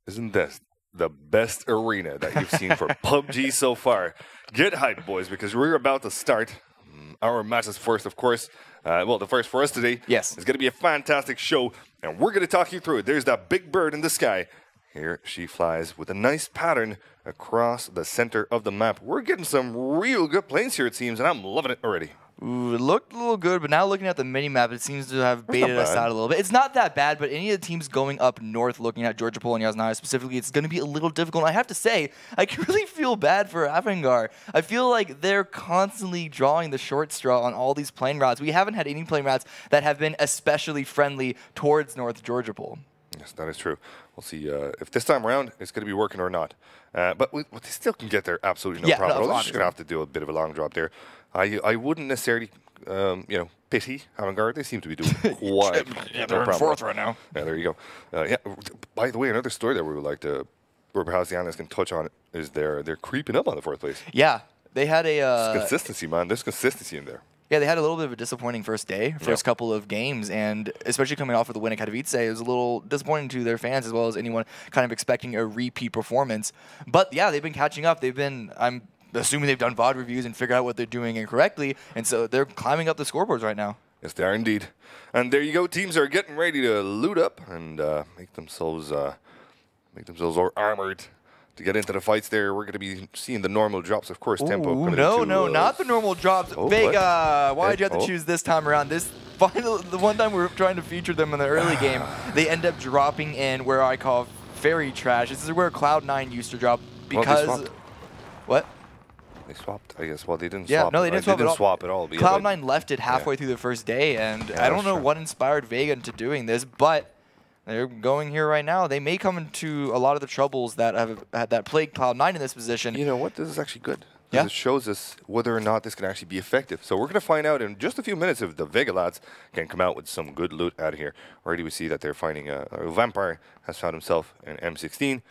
Isn't this the best arena that you've seen for PUBG so far? Get hyped, boys, because we're about to start our matches first, of course. Well, the first for us today. Yes. It's going to be a fantastic show, and we're going to talk you through it. There's that big bird in the sky. Here she flies with a nice pattern across the center of the map. We're getting some real good planes here, it seems, and I'm loving it already. Ooh, it looked a little good, but now looking at the mini-map, it seems to have baited us out a little bit. It's not that bad, but any of the teams going up north, looking at Georgia, Pol, and Yasnaya specifically, it's going to be a little difficult. And I have to say, I can really feel bad for Avangar. I feel like they're constantly drawing the short straw on all these plane routes. We haven't had any plane routes that have been especially friendly towards North Georgia, Pol. Yes, that is true. We'll see if this time around it's going to be working or not. But they still can get there absolutely no problem. They're just going to have to do a bit of a long drop there. I wouldn't necessarily, pity Avangard. They seem to be doing quite. Yeah, they're in fourth right now. Yeah, there you go. Yeah. By the way, another story that we would like to, where perhaps the analysts can touch on it, is they're creeping up on the fourth place. Yeah, they had a It's consistency, man. There's consistency in there. Yeah, they had a little bit of a disappointing first couple of games, and especially coming off of the win at Katowice, it was a little disappointing to their fans as well as anyone kind of expecting a repeat performance. But yeah, they've been catching up. I'm assuming they've done VOD reviews and figured out what they're doing incorrectly, and so they're climbing up the scoreboards right now. Yes, they are indeed. And there you go. Teams are getting ready to loot up and make themselves armored. To get into the fights there, we're going to be seeing the normal drops, of course. Tempo. No, not the normal drops. Vega, why'd you have to choose this time around? The one time we were trying to feature them in the early game, they end up dropping in where I call fairy trash. This is where Cloud9 used to drop because... Well, what? They swapped, I guess. Well, they didn't swap. Yeah, no, they didn't swap at all. Cloud9 left it halfway through the first day, and I don't know what inspired Vega into doing this, but... they're going here right now. They may come into a lot of the troubles that plagued Cloud9 in this position. You know what? This is actually good. Yeah. It shows us whether or not this can actually be effective. So we're going to find out in just a few minutes if the Vega lads can come out with some good loot out of here. Already we see that they're finding a Vampire has found himself an M16.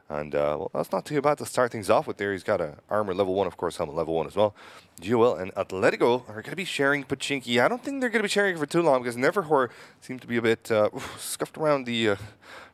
And, well, that's not too bad to start things off with there. He's got an armor level 1, of course, helmet level 1 as well. GOL and Atletico are going to be sharing Pachinki. I don't think they're going to be sharing it for too long because Neverhor seems to be a bit scuffed around the,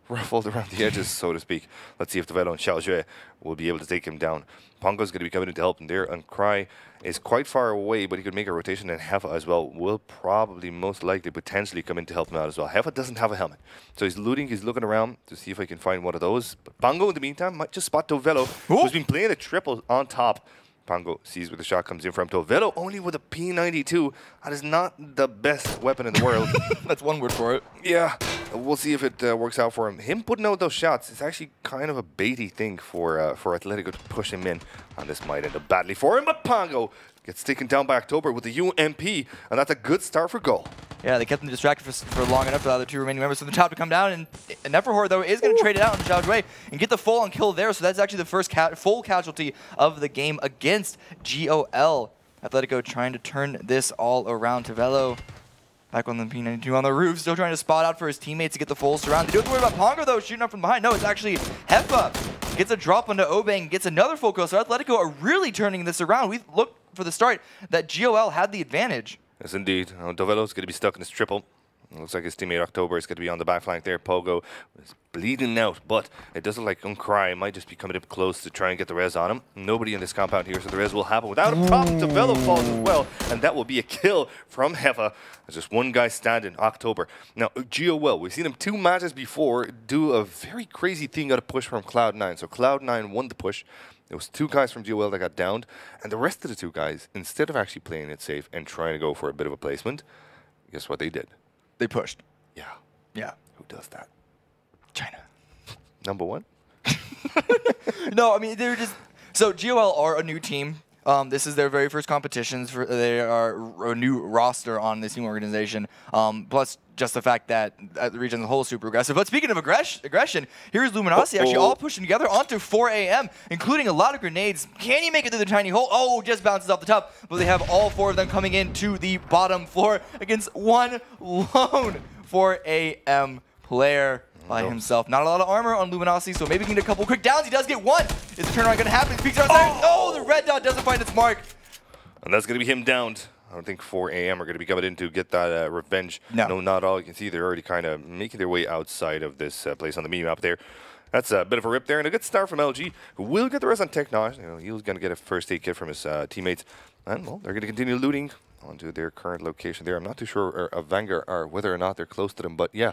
ruffled around the edges, so to speak. Let's see if the Velo and Xiaojue will be able to take him down. Pongo's going to be coming in to help him there, and Cry is quite far away, but he could make a rotation, and Hefa as well will probably most likely potentially come in to help him out as well. Hefa doesn't have a helmet, so he's looting, he's looking around to see if he can find one of those. But Pongo, in the meantime, might just spot Tovelo, who's been playing a triple on top. Pongo sees where the shot comes in from. Tovelo only with a P92. That is not the best weapon in the world. That's one word for it. Yeah, we'll see if it works out for him. Him putting out those shots is actually kind of a baity thing for Atletico to push him in. And this might end up badly for him, but Pongo gets taken down by October with the UMP, and that's a good start for goal. Yeah, they kept them distracted for long enough for the other two remaining members from the top to come down. And Neverhor, though, is going to trade it out on Xiaojue and get the full-on kill there. So that's actually the first full casualty of the game against GOL. Atletico trying to turn this all around. Tovelo back on the P92 on the roof, still trying to spot out for his teammates to get the full surround. They don't have to worry about Pongo, though, shooting up from behind. No, it's actually Hefa. Gets a drop onto Obeng, gets another full kill. So Atletico are really turning this around. We looked for the start that GOL had the advantage. Yes, indeed. Dovelo's going to be stuck in his triple. It looks like his teammate October is going to be on the back flank there. Pogo is bleeding out, but it does look like Uncry might just be coming up close to try and get the res on him. Nobody in this compound here, so the res will happen without a problem. Tovelo falls as well, and that will be a kill from Hefa. There's just one guy standing, October. Now, GOL, we've seen him 2 matches before do a very crazy thing out of push from Cloud9. So Cloud9 won the push. There was 2 guys from GOL that got downed, and the rest of the 2 guys, instead of actually playing it safe and trying to go for a bit of a placement, guess what they did? They pushed. Yeah. Yeah. Who does that? China. Number 1? No, I mean, they're just... So, GOL are a new team. This is their very first competitions. They are a new roster on this team organization. Plus, just the fact that the region as a whole is super aggressive. But speaking of aggression, here's Luminosity actually all pushing together onto 4 a.m., including a lot of grenades. Can he make it through the tiny hole? Oh, just bounces off the top. But they have all 4 of them coming into the bottom floor against one lone 4 a.m. player by himself. Not a lot of armor on Luminosity, so maybe he can get a couple quick downs. He does get one. Is the turnaround going to happen? He peeks around there. Oh, the red dot doesn't find its mark. And that's going to be him downed. I don't think 4 a.m. are going to be coming in to get that revenge. No, not all. You can see they're already kind of making their way outside of this place on the mini-map there. That's a bit of a rip there, and a good start from LG, who will get the rest on Technosh. You know, he was going to get a first aid kit from his teammates. And, well, they're going to continue looting onto their current location there. I'm not too sure of Vanguard or whether or not they're close to them, but yeah,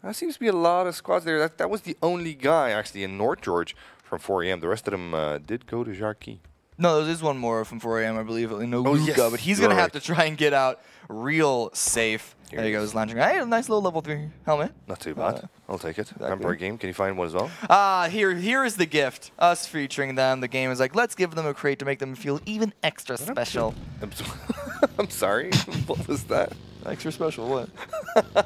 there seems to be a lot of squads there. That was the only guy, actually, in North George from 4 a.m. The rest of them did go to Jarkey. No, there's one more from 4 a.m., I believe, in Luca, yes, but he's going to have to try and get out real safe. There he goes, launching. Hey, a nice little level 3 helmet. Not too bad. I'll take it. Vampire game. Can you find one as well? Here is the gift. Us featuring them. The game is like, let's give them a crate to make them feel even extra special. I'm sorry. What was that? Extra special, what?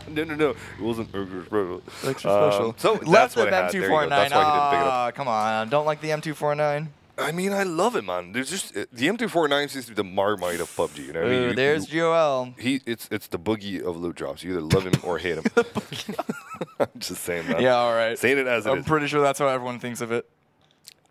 No. It wasn't extra special. Extra special. So Left that's what of I had. There you go. M249. That's why he didn't pick it up. Come on. Don't like the M249? I mean, I love it, man. There's just the M249 seems to be the Marmite of PUBG. You know what I mean? There's Joel. It's the boogie of loot drops. You either love him or hate him. I'm just saying that. Yeah, all right. Saying it as it is. I'm pretty sure that's how everyone thinks of it.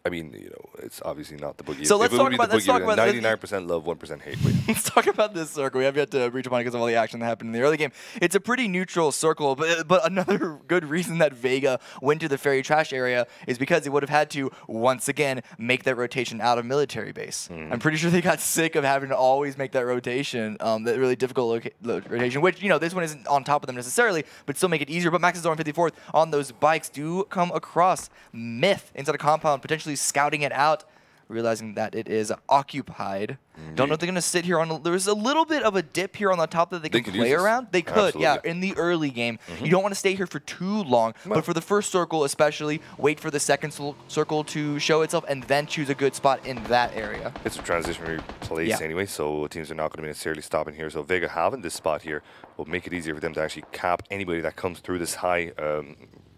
I mean, you know, it's obviously not the boogie. So let's talk about 99% love, 1% hate. Let's talk about this circle. We have yet to reach upon it because of all the action that happened in the early game. It's a pretty neutral circle, but another good reason that Vega went to the ferry trash area is because they would have had to, once again, make that rotation out of military base. I'm pretty sure they got sick of having to always make that rotation, that really difficult rotation, which, you know, this one isn't on top of them necessarily, but still make it easier. But Max's on 54th on those bikes do come across Myth inside a compound, potentially scouting it out, realizing that it is occupied. Don't know if they're going to sit here on. There's a little bit of a dip here on the top that they can play around. They could, absolutely. Yeah, in the early game. You don't want to stay here for too long, but for the first circle especially, wait for the second circle to show itself and then choose a good spot in that area. It's a transitionary place anyway, so teams are not going to be necessarily stopping here. So Vega having this spot here will make it easier for them to actually cap anybody that comes through this high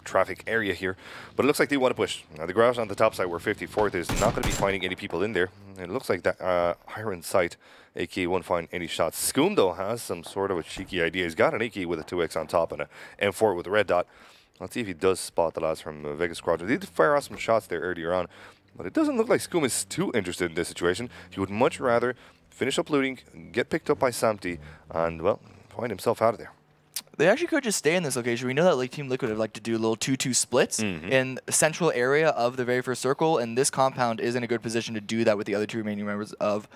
traffic area here, but it looks like they want to push. Now the garage on the top side where 54th is not going to be finding any people in there. It looks like that higher in sight AK won't find any shots. Scoom though has some sort of a cheeky idea. He's got an AK with a 2X on top and a M4 with a red dot. Let's see if he does spot the lads from Vegas Squadron. They did fire off some shots there earlier on, but it doesn't look like Scoom is too interested in this situation. He would much rather finish up looting, get picked up by Samty, and well, find himself out of there. They actually could just stay in this location. We know that like Team Liquid would like to do little 2-2 splits in the central area of the very first circle, and this compound is in a good position to do that with the other two remaining members of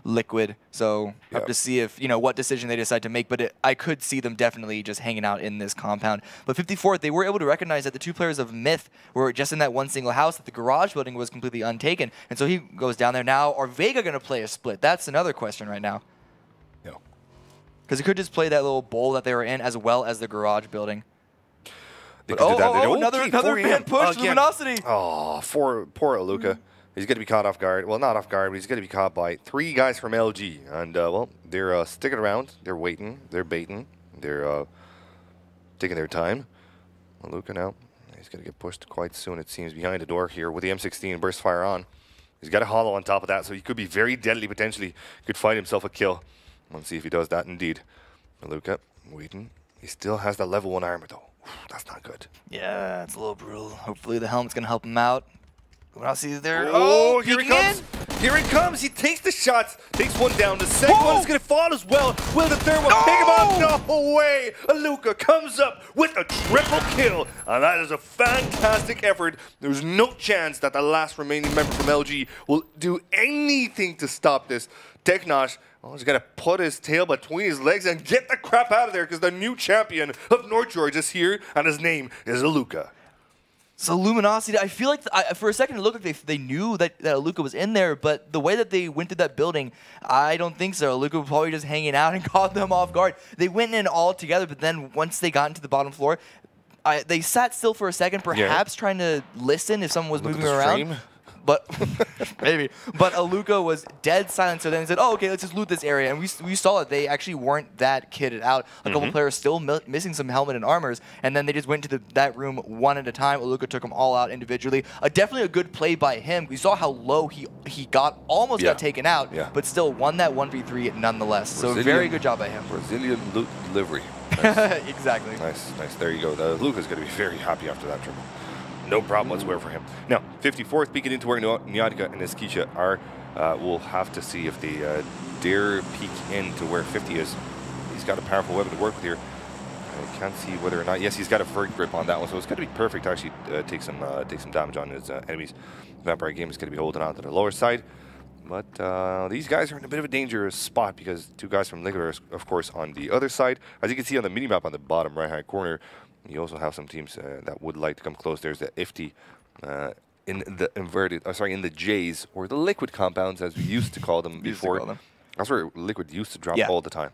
Liquid. So have to see if, you know, what decision they decide to make, but I could see them definitely just hanging out in this compound. But 54th, they were able to recognize that the two players of Myth were just in that one single house, that the garage building was completely untaken, and so he goes down there. Now, are Vega going to play a split? That's another question right now. Because he could just play that little bowl that they were in as well as the garage building. Another man push, Luminosity. Oh, poor Aluka. He's going to be caught off guard. Well, not off guard, but he's going to be caught by 3 guys from LG. And, well, they're sticking around. They're waiting. They're baiting. They're taking their time. Aluka now, he's going to get pushed quite soon, it seems, behind the door here with the M16 burst fire on. He's got a hollow on top of that, so he could be very deadly potentially. Could find himself a kill. Let's see if he does that indeed. Luca waiting. He still has the level 1 armor though. That's not good. Yeah, it's a little brutal. Hopefully the helmet's gonna help him out. What else is there? Oh, here he comes! Here he comes! He takes the shots, takes one down. The second one is gonna fall as well. Will the third one pick him up? No way! Aluka comes up with a triple kill, and that is a fantastic effort. There's no chance that the last remaining member from LG will do anything to stop this. Technosh, he's going to put his tail between his legs and get the crap out of there because the new champion of North George is here, and his name is Aluka. So Luminosity, I feel like for a second it looked like they knew that Aluka was in there, but the way that they went through that building, I don't think so. Aluka was probably just hanging out and caught them off guard. They went in all together, but then once they got into the bottom floor, they sat still for a second, perhaps trying to listen if someone was moving around. But maybe. But Aluka was dead silent, so then he said, oh, okay, let's just loot this area. And we saw it. They actually weren't that kitted out. A couple players still missing some helmet and armors, and then they just went into that room one at a time. Aluka took them all out individually. Definitely a good play by him. We saw how low he got, almost got taken out, but still won that 1v3 nonetheless. So very good job by him. Brazilian loot delivery. Nice. Exactly. Nice. There you go. Aluka's going to be very happy after that triple. No problem whatsoever for him. Now, 54th peeking into where Niatica and Eskisha are. We'll have to see if they dare peek into where 50 is. He's got a powerful weapon to work with here. I can't see whether or not. Yes, he's got a vert grip on that one, so it's going to be perfect to actually take some damage on his enemies. Vampire Game is going to be holding on to the lower side. But these guys are in a bit of a dangerous spot because two guys from Liquid are, of course, on the other side. As you can see on the minimap on the bottom right-hand corner, you also have some teams that would like to come close. There's the Ifty in the in the Jays, or the Liquid compounds, as we used to call them before. That's where Liquid used to drop all the time.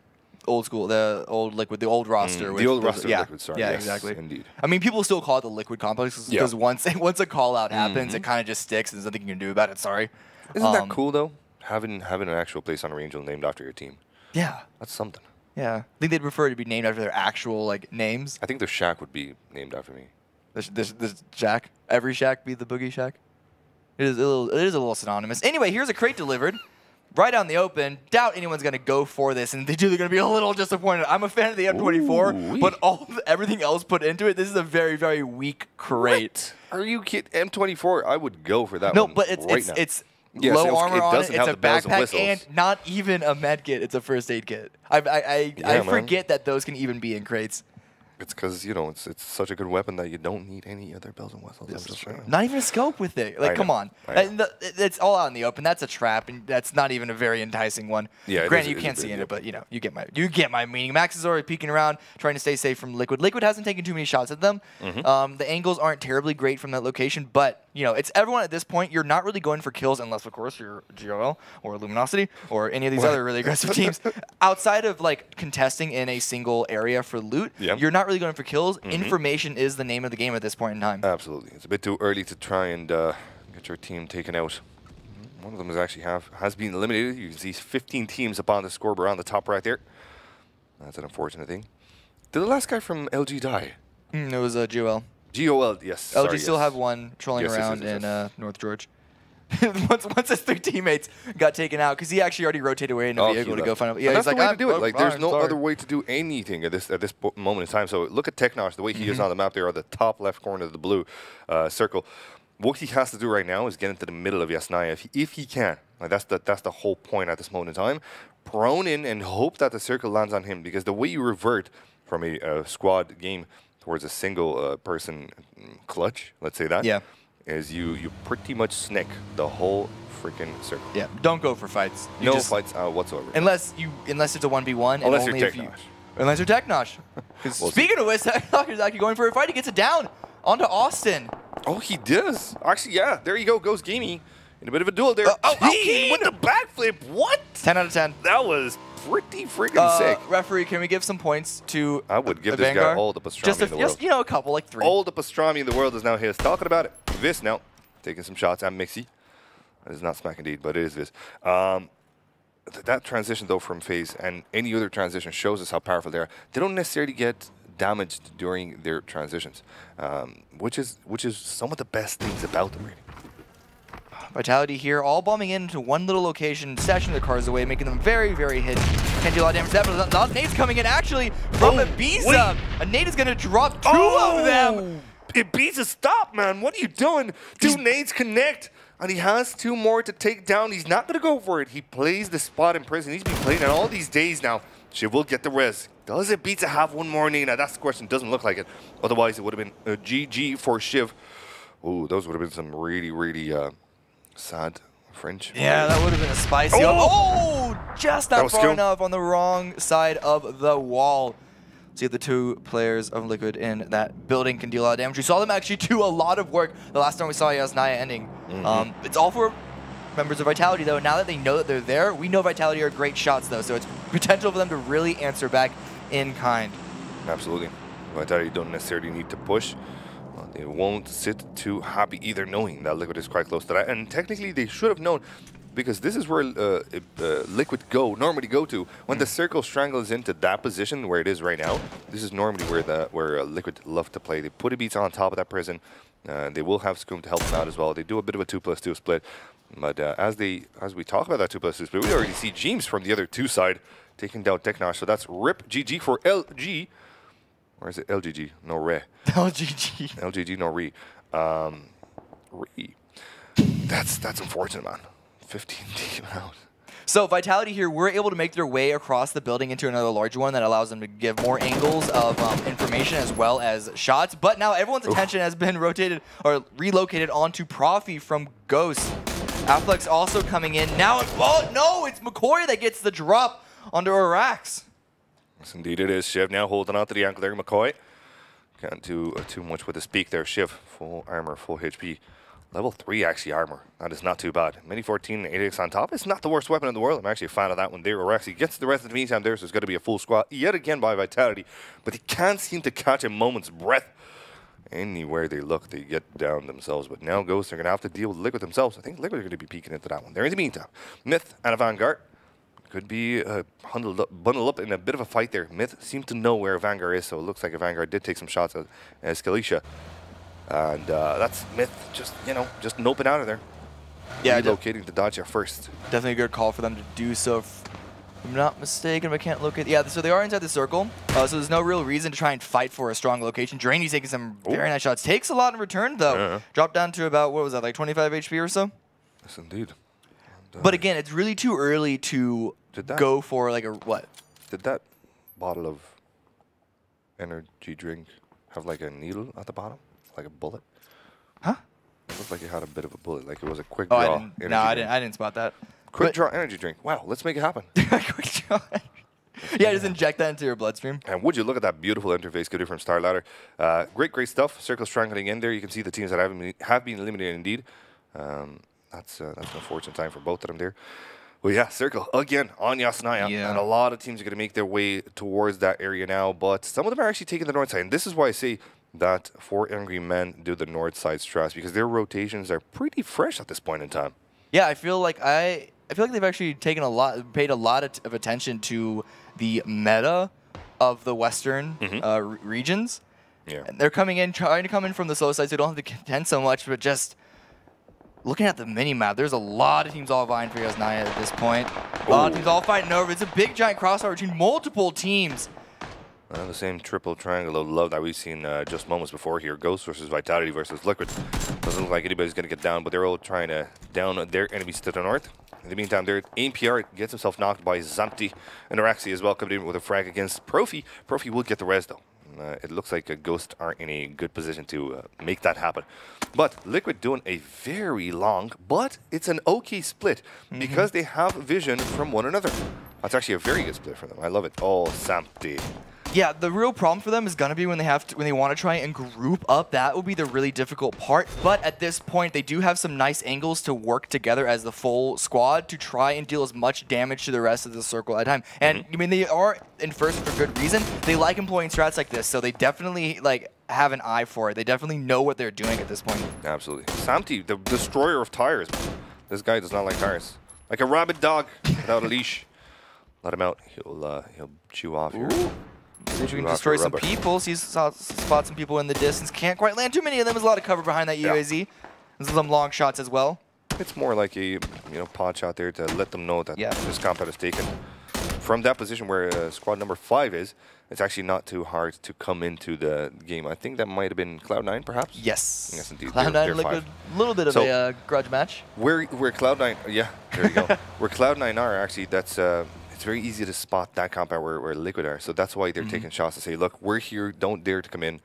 Old school, the old Liquid, the old roster. The old roster of Liquid, sorry. Yeah, yes, exactly. Indeed. I mean, people still call it the Liquid complex because once a call out happens, it kind of just sticks. There's nothing you can do about it. Sorry. Isn't that cool though? Having an actual place on Angel named after your team. Yeah. That's something. Yeah. I think they'd prefer it to be named after their actual like names. I think their shack would be named after me. This shack. Every shack be the Boogie Shack. It is a little synonymous. Anyway, here's a crate delivered. Right out in the open. Doubt anyone's going to go for this, and they do. They're going to be a little disappointed. I'm a fan of the M24, but everything else put into it, this is a very, very weak crate. What? Are you kidding? M24, I would go for that one. No, but it's low armor on it. It's a backpack and not even a med kit. It's a first aid kit. I forget that those can even be in crates. It's because, you know, it's such a good weapon that you don't need any other bells and whistles. Not even a scope with it. Like, come on. It's all out in the open. That's a trap, and that's not even a very enticing one. Yeah, granted, you can't see in it, but, you know, you get my meaning. Max is already peeking around, trying to stay safe from Liquid. Liquid hasn't taken too many shots at them. The angles aren't terribly great from that location, but, you know, it's everyone at this point. You're not really going for kills unless, of course, you're GOL or Luminosity or any of these other really aggressive teams. Outside of, like, contesting in a single area for loot, you're not really going for kills. Information is the name of the game at this point in time. Absolutely. It's a bit too early to try and get your team taken out. One of them has been eliminated. You can see 15 teams up on the scoreboard on the top right there. That's an unfortunate thing. Did the last guy from LG die? It was GOL. GOL, yes. LG still have one trolling around in North George. once his three teammates got taken out, because he actually already rotated away in the vehicle to go find him. Yeah, that's the way to do it. Like, there's no other way to do anything at this moment in time. So look at Technosh, the way he is on the map there, on the top left corner of the blue circle. What he has to do right now is get into the middle of Yasnaya if he can. Like, that's the whole point at this moment in time. Prone in and hope that the circle lands on him, because the way you revert from a squad game towards a single person clutch, let's say that. Yeah. Is you pretty much snick the whole freaking circle. Yeah, don't go for fights. No fights whatsoever. Unless it's a 1v1. Unless you're Technosh. Unless you're Technosh. Speaking of which, Technosh is actually going for a fight. He gets it down onto Austin. Oh, he does. Actually, yeah. There you go. Goes Gamey in a bit of a duel there. Keen with the backflip. What? 10 out of 10. That was pretty freaking sick. Referee, can we give some points to I would give this guy all the pastrami in the world. Just, you know, a couple, like 3. All the pastrami in the world is now his. Talking about it. Vis now, taking some shots at Mixie. It is not Smack indeed, but it is Vis. That transition, though, from FaZe and any other transition shows us how powerful they are. They don't necessarily get damaged during their transitions, which is some of the best things about them, really. Vitality here, all bombing into one little location, stashing their cars away, making them very, very hidden. Can't do a lot of damage to that, but a lot of nades coming in, actually, from Ibiza. A nade is going to drop 2 of them. Ibiza, stop, man. What are you doing? 2 nades connect, and he has 2 more to take down. He's not going to go for it. He plays the spot in prison. He's been playing it all these days now. Shiv will get the res. Does Ibiza have 1 more nade? Now, that's the question. Doesn't look like it. Otherwise, it would have been a GG for Shiv. Ooh, those would have been some really, really sad French. Yeah, that would have been a spicy. Just not far enough on the wrong side of the wall. See if the 2 players of Liquid in that building can deal a lot of damage. We saw them actually do a lot of work the last time we saw Yasnaya ending. It's all for members of Vitality, though. Now that they know that they're there, we know Vitality are great shots, though, so it's potential for them to really answer back in kind. Absolutely. Vitality don't necessarily need to push. They won't sit too happy either, knowing that Liquid is quite close to that. And technically, they should have known, because this is where Liquid normally go to. When the circle strangles into that position where it is right now, this is normally where Liquid love to play. They put a beats on top of that prison. They will have Scum to help them out as well. They do a bit of a 2+2 split. But as we talk about that 2+2 split, we already see James from the other 2 side taking down Technosh. So that's RIP GG for LG. Or is it LGG? No re. LGG. LGG, no re. Re. That's unfortunate, man. 15 team out. So Vitality here were able to make their way across the building into another larger one that allows them to give more angles of information as well as shots. But now everyone's attention has been rotated or relocated onto Profi from Ghost. Affleck's also coming in. Now, oh no, it's McCoy that gets the drop onto Arax. Yes, indeed it is. Shiv now holding on to the ankle there. McCoy can't do too much with his peak there. Shiv, full armor, full HP. Level 3 actually armor. That is not too bad. Mini 14 and 8x on top. It's not the worst weapon in the world. I'm actually a fan of that one there. Araxi gets the rest of the meantime there, so it's going to be a full squad yet again by Vitality. But he can't seem to catch a moment's breath. Anywhere they look, they get down themselves. But now Ghosts are going to have to deal with Liquid themselves. I think Liquid are going to be peeking into that one there. In the meantime, Myth and a Vanguard could be bundled up in a bit of a fight there. Myth seemed to know where Vanguard is, so it looks like a Vanguard did take some shots at Skalisha. And that's Myth just, just noping out of there. Yeah, relocating the dodge here first. Definitely a good call for them to do so. If I'm not mistaken, if I can't locate. Yeah, so they are inside the circle. So there's no real reason to try and fight for a strong location. Drainy's taking some very nice shots. Takes a lot in return, though. Dropped down to about, what was that, like 25 HP or so? Yes, indeed. And, but again, it's really too early to go for like a what? Did that bottle of energy drink have like a needle at the bottom? Like a bullet? Huh? It looked like it had a bit of a bullet, like it was a quick draw. I didn't spot that. Quick draw energy drink. Wow, let's make it happen. Quick draw. Yeah, just inject that into your bloodstream. And would you look at that beautiful interface coming from StarLadder. Great stuff. Circle strangling in there. You can see the teams that have been eliminated indeed. That's an unfortunate time for both of them there. Well, yeah, Circle again on Yasnaya. Yeah. And a lot of teams are going to make their way towards that area now. But some of them are actually taking the north side. And this is why I say that 4 Angry Men do the north side strats, because their rotations are pretty fresh at this point in time. Yeah, I feel like they've actually paid a lot of attention to the meta of the Western regions. Yeah. And they're coming in, trying to come in from the slow side, so they don't have to contend so much, but just looking at the mini-map, there's a lot of teams all vying for Yasnaya at this point. A lot of teams all fighting over. It's a big, giant crossover between multiple teams. The same triple triangle of love that we've seen just moments before here. Ghost versus Vitality versus Liquid. Doesn't look like anybody's going to get down, but they're all trying to down their enemies to the north. In the meantime, their AMPR gets himself knocked by Zamti and Araxi as well, coming in with a frag against Profi. Profi will get the res, though. It looks like a Ghost aren't in a good position to make that happen. But Liquid doing a very long, but it's an okay split because they have vision from one another. That's actually a very good split for them. I love it. Oh, Zamti. Yeah, the real problem for them is gonna be when they want to try and group up. That will be the really difficult part. But at this point, they do have some nice angles to work together as the full squad to try and deal as much damage to the rest of the circle at a time. And I mean, they are in first for good reason. They like employing strats like this, so they definitely have an eye for it. They definitely know what they're doing at this point. Absolutely, Samti, the destroyer of tires. This guy does not like tires. Like a rabid dog without a leash. Let him out. He'll chew off here. We can destroy some people. Spot some people in the distance. Can't quite land too many of them. There's a lot of cover behind that UAZ. There's some long shots as well. It's more like a pod shot there to let them know that this compound is taken. From that position where squad number 5 is, it's actually not too hard to come into the game. I think that might have been Cloud9, perhaps? Yes. Yes, indeed. Cloud9 Liquid, a little bit of a grudge match. Where Cloud9, yeah, there you go. Where Cloud9 are, actually, that's... it's very easy to spot that compound where Liquid are. So that's why they're taking shots to say, look, we're here, don't dare to come in.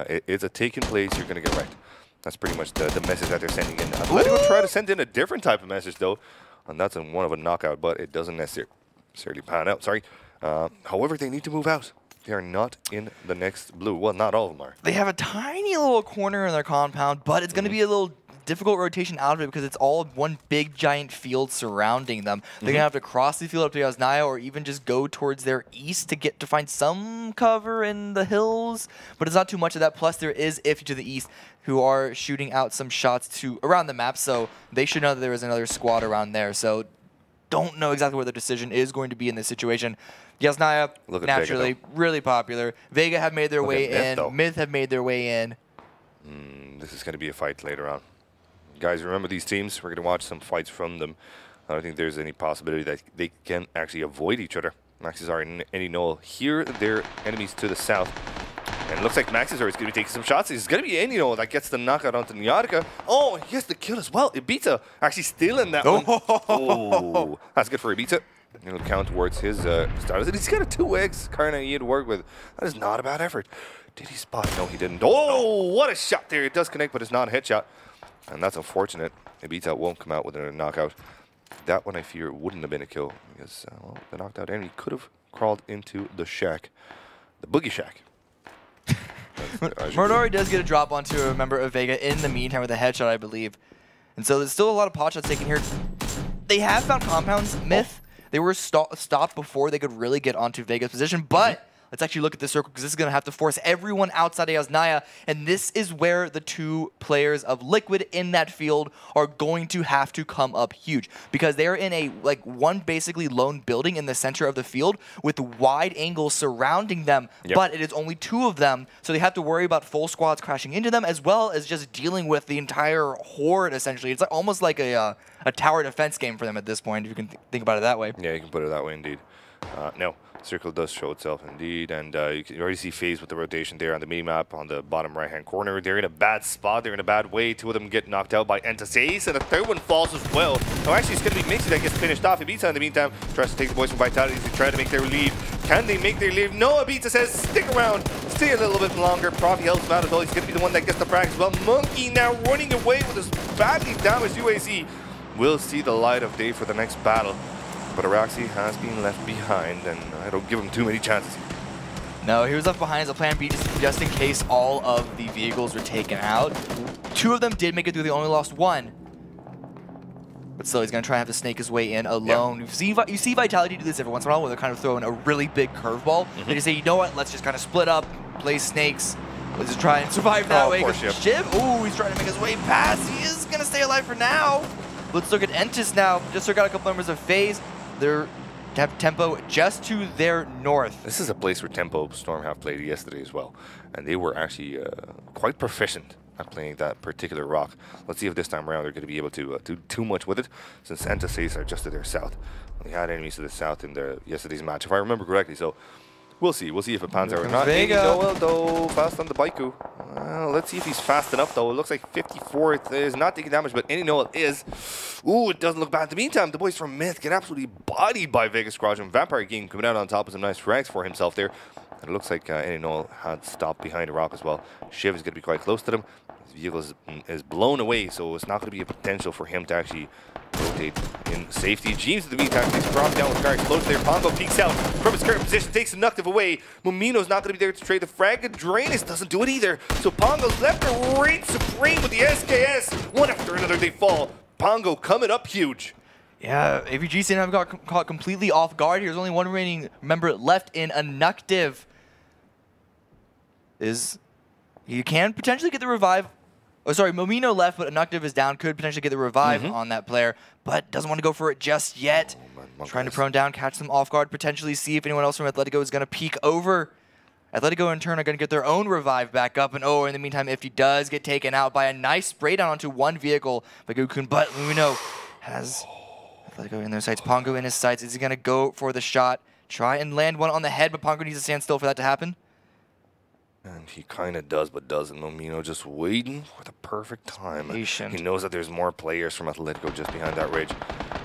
It's a taking place, you're going to get wrecked. That's pretty much the message that they're sending in. I'm going to try to send in a different type of message, though. And that's one of a knockout, but it doesn't necessarily pan out. Sorry. However, they need to move out. They are not in the next blue. Well, not all of them are. They have a tiny little corner in their compound, but it's going to be a little difficult rotation out of it because it's all one big giant field surrounding them. They're gonna have to cross the field up to Yasnaya or even just go towards their east to find some cover in the hills, but it's not too much of that. Plus there is Iffy to the east who are shooting out some shots around the map, so they should know that there is another squad around there. So don't know exactly what their decision is going to be in this situation. Yasnaya, naturally, really popular. Vega have made their way in. Myth have made their way in. This is going to be a fight later on. Guys, remember these teams. We're going to watch some fights from them. I don't think there's any possibility that they can actually avoid each other. Maxes are in any null. Here, they're enemies to the south. And it looks like Maxizor is going to be taking some shots. He's going to be in, you know, that gets the knockout onto Nyarka. Oh, he has the kill as well. Ibiza actually stealing that one. Oh, that's good for Ibiza. It'll count towards his status. And he's got a 2x Karna he had to work with. That is not a bad effort. Did he spot? No, he didn't. Oh, what a shot there. It does connect, but it's not a hit shot. And that's unfortunate. Ibiza won't come out with a knockout. That one, I fear, wouldn't have been a kill because well, the knocked out enemy could have crawled into the shack. The Boogie Shack. Mordori does get a drop onto a member of Vega in the meantime with a headshot, I believe. And so there's still a lot of pot shots taken here. They have found compounds, Myth. They were stopped before they could really get onto Vega's position, but let's actually look at this circle because this is going to have to force everyone outside of Yasnaya, and this is where the two players of Liquid in that field are going to have to come up huge because they're in a one basically lone building in the center of the field with wide angles surrounding them, but it is only two of them, so they have to worry about full squads crashing into them as well as just dealing with the entire horde essentially. It's almost like a tower defense game for them at this point, if you can think about it that way. Yeah, you can put it that way indeed. No. Circle does show itself indeed, and you can already see FaZe with the rotation there on the mini-map on the bottom right-hand corner. They're in a bad spot. They're in a bad way. Two of them get knocked out by Entasace, and the third one falls as well. Now, actually, it's going to be Mixie that gets finished off. Ibiza, in the meantime, tries to take the boys from Vitality to try to make their leave. Can they make their leave? No, Ibiza says, stick around. Stay a little bit longer. Profi helps him out as well. He's going to be the one that gets the frag as well. Monkey now running away with his badly damaged UAC. Will see the light of day for the next battle. But Araxi has been left behind, and I don't give him too many chances. No, he was left behind as a plan B just in case all of the vehicles were taken out. Two of them did make it through. They only lost one. But still, he's going to try and have to snake his way in alone. You see Vitality do this every once in a while where they're kind of throwing a really big curveball. They just say, you know what, let's just kind of split up, play snakes. Let's just try and survive that way. Shiv, ooh, he's trying to make his way past. He is going to stay alive for now. Let's look at Entis now. Just took out a couple members of FaZe. They have Tempo just to their north. This is a place where Tempo Storm have played yesterday as well. And they were actually quite proficient at playing that particular rock. Let's see if this time around they're going to be able to do too much with it, since Entasace are just to their south. They had enemies to the south in yesterday's match, if I remember correctly. So we'll see. We'll see if it pans out or not. Vega. Noel, though, fast on the Baiku. Let's see if he's fast enough, though. It looks like 54th is not taking damage, but any Noel is. Ooh, it doesn't look bad. In the meantime, the boys from Myth get absolutely bodied by Vegas Squadron. Vampire Game coming out on top with some nice frags for himself there. And it looks like any Noel had stopped behind a rock as well. Shiv is going to be quite close to them. His vehicle is blown away, so it's not going to be a potential for him to actually rotate in safety. Jeems in the meantime takes Brock down with car explodes there. Pongo peeks out from his current position, takes the Nuctive away. Mumino's not going to be there to trade the frag. Drainus doesn't do it either. So Pongo's left to reign supreme with the SKS. One after another they fall. Pongo coming up huge. Yeah, AVG seemed to have got caught completely off guard. There's only one remaining member left in a Nuctive. You can potentially get the revive. Oh, sorry, Momino left, but Nuctive is down. Could potentially get the revive on that player, but doesn't want to go for it just yet. Trying to prone down, catch them off guard, potentially see if anyone else from Atletico is going to peek over. Atletico, in turn, are going to get their own revive back up. And in the meantime, if he does get taken out by a nice spray down onto one vehicle by Gukun, but Momino has Atletico in their sights. Pongo in his sights. Is he going to go for the shot? Try and land one on the head, but Pongo needs to stand still for that to happen. And he kind of does, but doesn't. Momino just waiting for the perfect time. Patient. He knows that there's more players from Atletico just behind that ridge.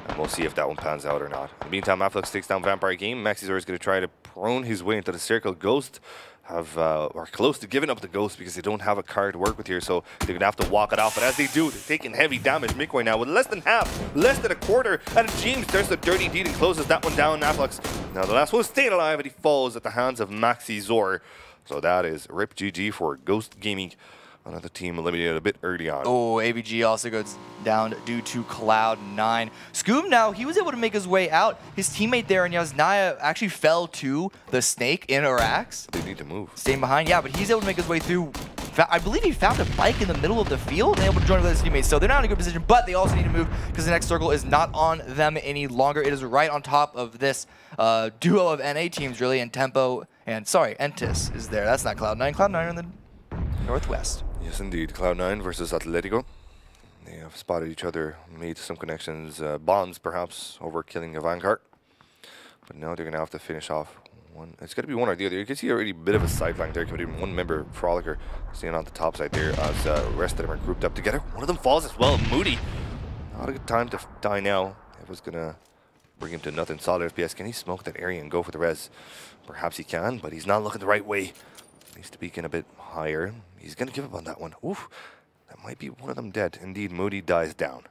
And we'll see if that one pans out or not. In the meantime, Afflex takes down Vampire Game. Maxizor is going to try to prone his way into the circle. Ghost are close to giving up the Ghost because they don't have a card to work with here, so they're going to have to walk it off. But as they do, they're taking heavy damage. Mikoi now with less than half, less than a quarter. And James there's the dirty deed and closes that one down. Afflex, now the last one staying alive, and he falls at the hands of Maxizor. So that is RIP GG for Ghost Gaming. Another team eliminated a bit early on. Oh, AVG also goes down due to Cloud9. Scoob now, he was able to make his way out. His teammate there in Yasnaya actually fell to the snake in Arax. They need to move. Staying behind, yeah, but he's able to make his way through. I believe he found a bike in the middle of the field and able to join with his teammates. So they're not in a good position, but they also need to move because the next circle is not on them any longer. It is right on top of this duo of NA teams, really, and Tempo and, sorry, Entis is there. That's not Cloud9. Cloud9 are in the northwest. Yes, indeed. Cloud9 versus Atletico. They have spotted each other, made some connections, bonds perhaps, over killing a Vanguard. But now they're going to have to finish off It's got to be one or the other. You can see already a bit of a side flank there. Could be one member, Frolicker, staying on the top side there as the rest of them are grouped up together. One of them falls as well. Moody. Not a good time to die now. It was going to bring him to nothing. Solid FPS. Can he smoke that area and go for the res? Perhaps he can, but he's not looking the right way. Needs to peek in a bit higher. He's going to give up on that one. Oof. That might be one of them dead. Indeed, Moody dies down.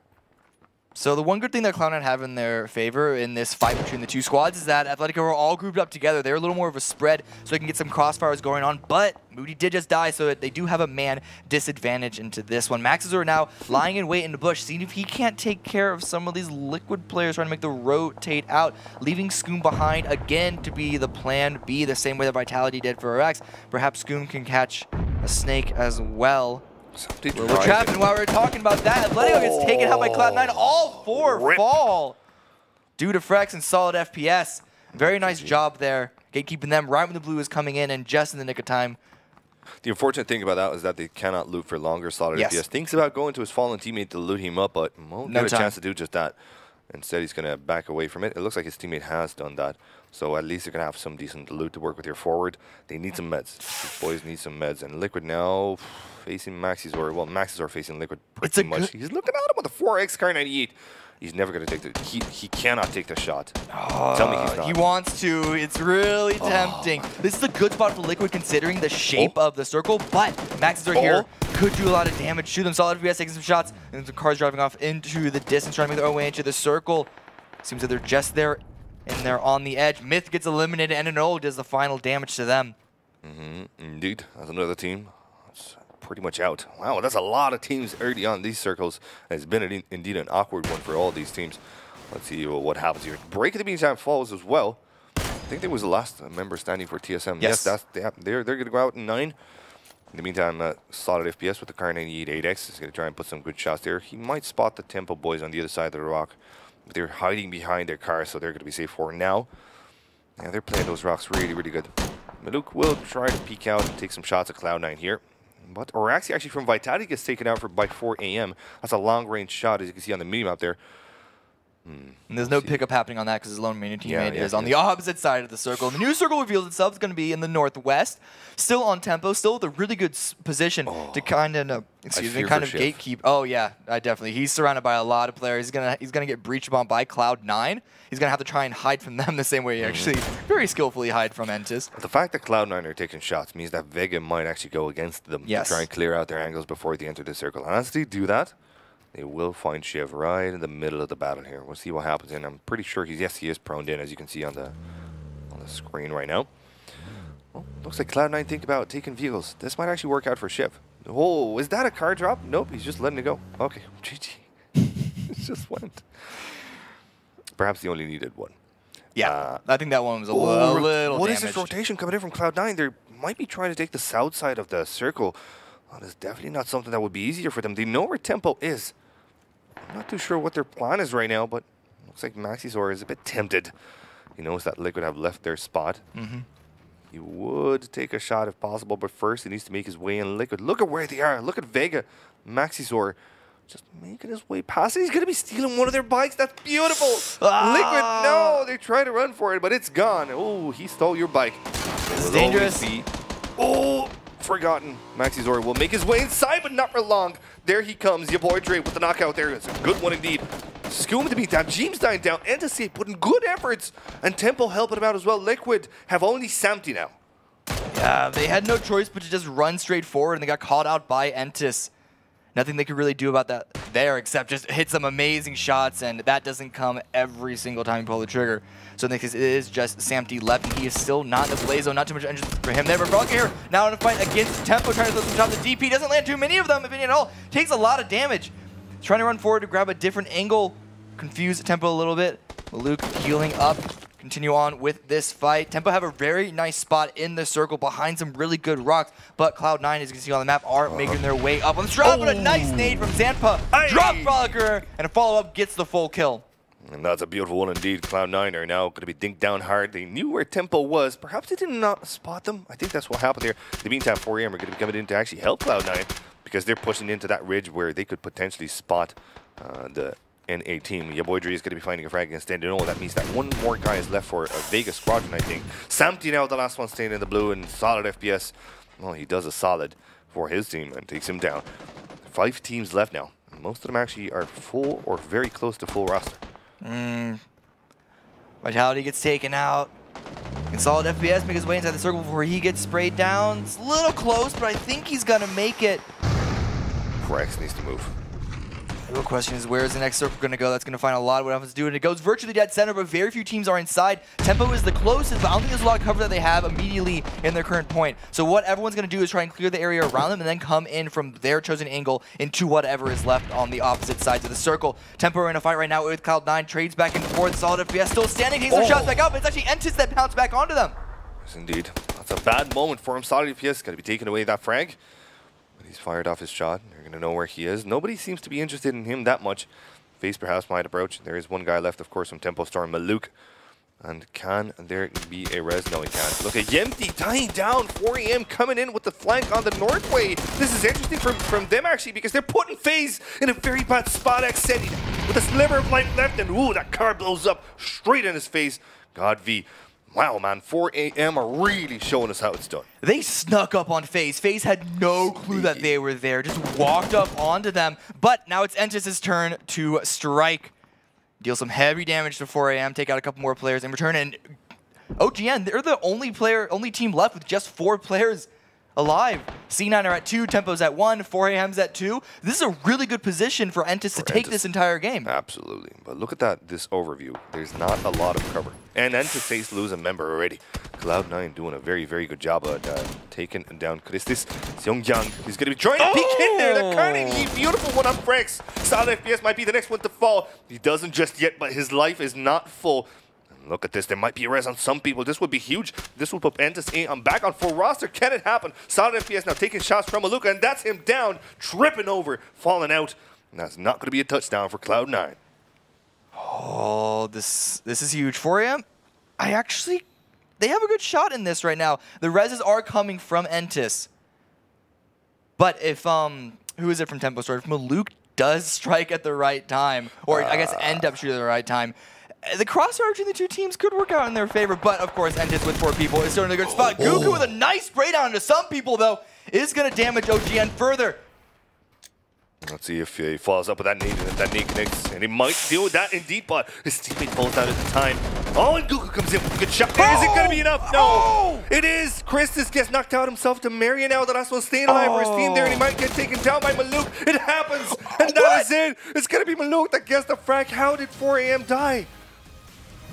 So the one good thing that Cloud9 have in their favor in this fight between the two squads is that Atletico are all grouped up together. They're a little more of a spread, so they can get some crossfires going on. But Moody did just die, so they do have a man disadvantage into this one. Maxizor now lying in wait in the bush, seeing if he can't take care of some of these Liquid players trying to make the rotate out, leaving Scoom behind again to be the plan B, the same way that Vitality did for Rax. Perhaps Scoom can catch a snake as well. We're trapped, and while we're talking about that, Atletico gets taken out by Cloud9. All four fall due to Frex and solid FPS. Very nice job there, gatekeeping them right when the blue is coming in and just in the nick of time. The unfortunate thing about that is that they cannot loot for longer. Solid FPS thinks about going to his fallen teammate to loot him up, but won't get a chance to do just that. Instead, he's going to back away from it. It looks like his teammate has done that. So at least they're going to have some decent loot to work with your forward. They need some meds. These boys need some meds. And Liquid now facing Maxizor. Well, Maxizor facing Liquid pretty much. He's looking at him with a 4x Car 98. He's never going to take the... He cannot take the shot. Tell me he's not. He wants to. It's really tempting. This is a good spot for Liquid considering the shape of the circle, but Maxizor here could do a lot of damage. Shoot them solid FPS, taking some shots, and the cars driving off into the distance, trying to make their own way into the circle. Seems that they're just there, and they're on the edge. Myth gets eliminated, and Anol does the final damage to them. Indeed, that's another team. That's pretty much out. Wow, that's a lot of teams early on these circles. It's been indeed an awkward one for all these teams. Let's see what happens here. Break of the meantime falls as well. I think there was the last member standing for TSM. Yes, they're going to go out in 9. In the meantime, solid FPS with the Car 98 8X is going to try and put some good shots there. He might spot the Tempo boys on the other side of the rock. But they're hiding behind their cars, so they're going to be safe for now. Yeah, they're playing those rocks really, really good. Maluk will try to peek out and take some shots at Cloud9 here. But Oraxi actually from Vitality gets taken out by 4 AM. That's a long-range shot, as you can see on the mini map there. And there's no pickup happening on that because his lone main teammate is on the opposite side of the circle. The new circle reveals itself is going to be in the northwest, still on tempo, still with a really good position to kind of gatekeep. Oh yeah, definitely. He's surrounded by a lot of players. He's gonna get breached upon by Cloud9. He's gonna have to try and hide from them the same way he actually very skillfully hide from Entis. The fact that Cloud9 are taking shots means that Vega might actually go against them to try and clear out their angles before they enter the circle. And as they do that, they will find Shiv right in the middle of the battle here. We'll see what happens, and I'm pretty sure he is prone in, as you can see on the screen right now. Well, looks like Cloud9 think about taking vehicles. This might actually work out for Shiv. Oh, is that a car drop? Nope, he's just letting it go. Okay, GG. It just went. Perhaps he only needed one. Yeah, I think that one was a little What damaged. is this rotation coming in from Cloud9? They might be trying to take the south side of the circle. Oh, that's definitely not something that would be easier for them. They know where Tempo is. I'm not too sure what their plan is right now, but looks like Maxizor is a bit tempted. He knows that Liquid have left their spot. He would take a shot if possible, but first he needs to make his way in. Liquid, look at where they are. Look at Vega. Maxizor just making his way past it. He's going to be stealing one of their bikes. That's beautiful. Liquid, no. They try to run for it, but it's gone. Oh, he stole your bike. It's dangerous. Oh, forgotten. Maxizor will make his way inside, but not for long. There he comes, your boy Dre with the knockout there. It's a good one indeed. Scoom in the meantime, James dying down, and to see putting good efforts, and Tempo helping him out as well. Liquid have only Samty now. Yeah, they had no choice but to just run straight forward, and they got called out by Entis. Nothing they could really do about that there except just hit some amazing shots, and that doesn't come every single time you pull the trigger. So in this case, it is just Samty left, and he is still not in the play zone. Not too much interest for him there. But Frog here now in a fight against Tempo, trying to throw some shots. The DP doesn't land too many of them, if any at all. Takes a lot of damage. Trying to run forward to grab a different angle. Confuse Tempo a little bit. Luke healing up. Continue on with this fight. Tempo have a very nice spot in the circle behind some really good rocks, but Cloud9, as you can see on the map, are making their way up on the strap, but a nice nade from Zanpa. Drop Frolicker, and a follow-up gets the full kill. And that's a beautiful one indeed. Cloud9 are now going to be dinked down hard. They knew where Tempo was. Perhaps they did not spot them. I think that's what happened there. In the meantime, 4AM are going to be coming in to actually help Cloud9 because they're pushing into that ridge where they could potentially spot the in a team. Your boy Dre is going to be finding a frag against Dendino. That means that one more guy is left for a Vegas squadron, I think. Samty now, the last one staying in the blue, and solid FPS. Well, he does a solid for his team and takes him down. 5 teams left now. Most of them actually are full or very close to full roster. Vitality gets taken out. And solid FPS makes his way inside the circle before he gets sprayed down. It's a little close, but I think he's going to make it. Rex needs to move. The real question is, where is the next circle going to go? That's going to find a lot of what happens to do. And it goes virtually dead center, but very few teams are inside. Tempo is the closest, but I don't think there's a lot of cover that they have immediately in their current point. So what everyone's going to do is try and clear the area around them and then come in from their chosen angle into whatever is left on the opposite sides of the circle. Tempo are in a fight right now with Cloud9. Trades back and forth. Solid FPS still standing. Takes some shots back up. It's actually Entis that pounced back onto them. Yes, indeed. That's a bad moment for him. Solid FPS got to be taking away that frag. He's fired off his shot. They're going to know where he is. Nobody seems to be interested in him that much. FaZe perhaps might approach. There is one guy left, of course, from Tempo Storm, Maluk. And can there be a res? No, he can't. Look at Yemti tying down 4AM coming in with the flank on the Northway. This is interesting from them, actually, because they're putting FaZe in a very bad spot. X setting with a sliver of life left, and ooh, that car blows up straight in his face. God V. Wow, man, 4AM are really showing us how it's done. They snuck up on FaZe. FaZe had no clue that they were there, just walked up onto them. But now it's Entis' turn to strike. Deal some heavy damage to 4AM, take out a couple more players in return. And OGN, they're the only team left with just 4 players alive. C9 are at 2, Tempo's at 1, 4AM's at 2. This is a really good position for Entis to take this entire game. Absolutely. But look at this overview. There's not a lot of cover. And Entis faced lose a member already. Cloud9 doing a very, very good job at taking down Christis. Seongyang is going to be trying to peek in there. That kind of beautiful one on Frex. Solid FPS might be the next one to fall. He doesn't just yet, but his life is not full. Look at this. There might be a res on some people. This would be huge. This would put Entis back on full roster. Can it happen? Solid FPS now taking shots from Maluka, and that's him down, tripping over, falling out. And that's not going to be a touchdown for Cloud9. Oh, this is huge. 4AM, they have a good shot in this right now. The reses are coming from Entis. But if, who is it from Tempo Storage? If Maluk does strike at the right time, or I guess end up shooting at the right time, the crossover between the two teams could work out in their favor, but of course, Entis with 4 people is still in a good spot. Goku with a nice spray down to some people, though, is going to damage OGN further. Let's see if he follows up with that nade, and if that nade connects, and he might deal with that indeed, but his teammate pulls out at the time. Oh, and Goku comes in with a good shot. Is it going to be enough? No! It is! Christis gets knocked out himself to Marion now. The last one staying alive for his team there, and he might get taken down by Maluk. It happens! And that is it! It's going to be Maluk that gets the frag. How did 4AM die?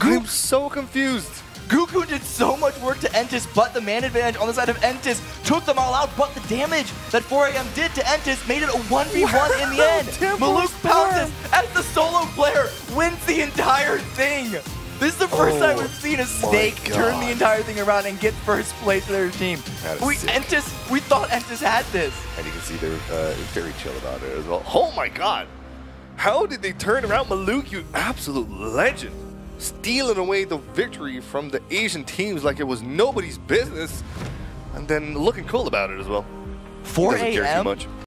I'm so confused. Goku did so much work to Entis, but the man advantage on the side of Entis took them all out, but the damage that 4AM did to Entis made it a 1v1 in the end. Maluk pounces as the solo player wins the entire thing. This is the first time we've seen a snake turn the entire thing around and get first place for their team. We thought Entis had this. And you can see they're very chill about it as well. Oh my god. How did they turn around Maluk, you absolute legend? Stealing away the victory from the Asian teams like it was nobody's business, and then looking cool about it as well. 4AM